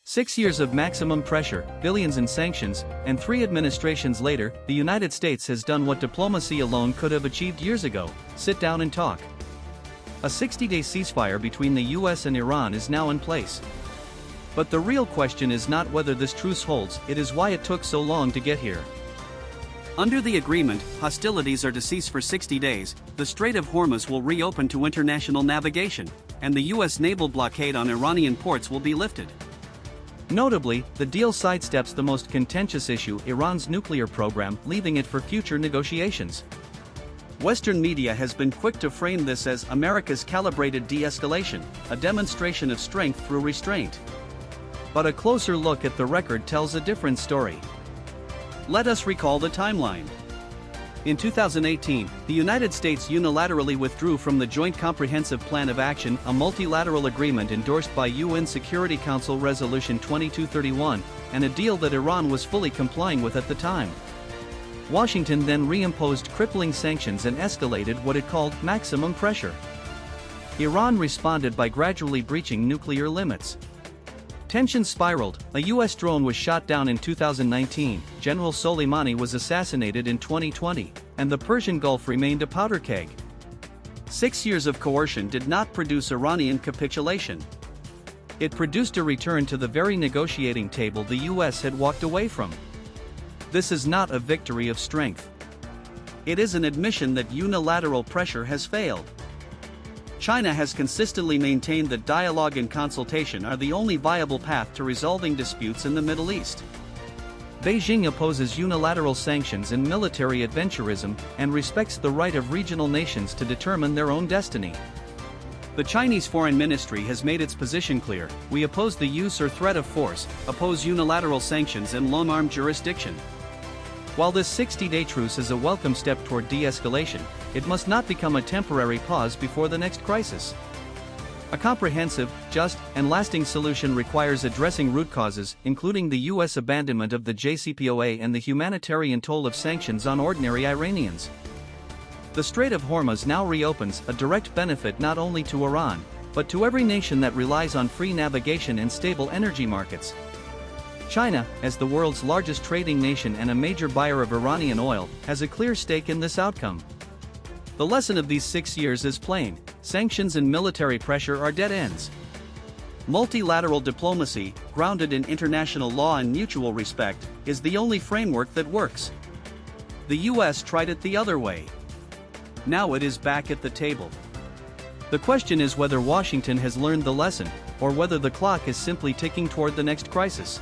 6 years of maximum pressure, billions in sanctions, and 3 administrations later, the United States has done what diplomacy alone could have achieved years ago: sit down and talk. A 60-day ceasefire between the US and Iran is now in place. But the real question is not whether this truce holds, it is why it took so long to get here. Under the agreement, hostilities are to cease for 60 days, the Strait of Hormuz will reopen to international navigation, and the US naval blockade on Iranian ports will be lifted. Notably, the deal sidesteps the most contentious issue, Iran's nuclear program, leaving it for future negotiations. Western media has been quick to frame this as America's calibrated de-escalation, a demonstration of strength through restraint. But a closer look at the record tells a different story. Let us recall the timeline. In 2018, the United States unilaterally withdrew from the Joint Comprehensive Plan of Action, a multilateral agreement endorsed by UN Security Council Resolution 2231, and a deal that Iran was fully complying with at the time. Washington then reimposed crippling sanctions and escalated what it called maximum pressure. Iran responded by gradually breaching nuclear limits. Tensions spiraled, a US drone was shot down in 2019, General Soleimani was assassinated in 2020, and the Persian Gulf remained a powder keg. 6 years of coercion did not produce Iranian capitulation. It produced a return to the very negotiating table the US had walked away from. This is not a victory of strength. It is an admission that unilateral pressure has failed. China has consistently maintained that dialogue and consultation are the only viable path to resolving disputes in the Middle East. Beijing opposes unilateral sanctions and military adventurism, and respects the right of regional nations to determine their own destiny. The Chinese Foreign Ministry has made its position clear: we oppose the use or threat of force, oppose unilateral sanctions and long-arm jurisdiction. While this 60-day truce is a welcome step toward de-escalation, it must not become a temporary pause before the next crisis. A comprehensive, just, and lasting solution requires addressing root causes, including the US abandonment of the JCPOA and the humanitarian toll of sanctions on ordinary Iranians. The Strait of Hormuz now reopens, a direct benefit not only to Iran, but to every nation that relies on free navigation and stable energy markets. China, as the world's largest trading nation and a major buyer of Iranian oil, has a clear stake in this outcome. The lesson of these 6 years is plain: sanctions and military pressure are dead ends. Multilateral diplomacy, grounded in international law and mutual respect, is the only framework that works. The US tried it the other way. Now it is back at the table. The question is whether Washington has learned the lesson, or whether the clock is simply ticking toward the next crisis.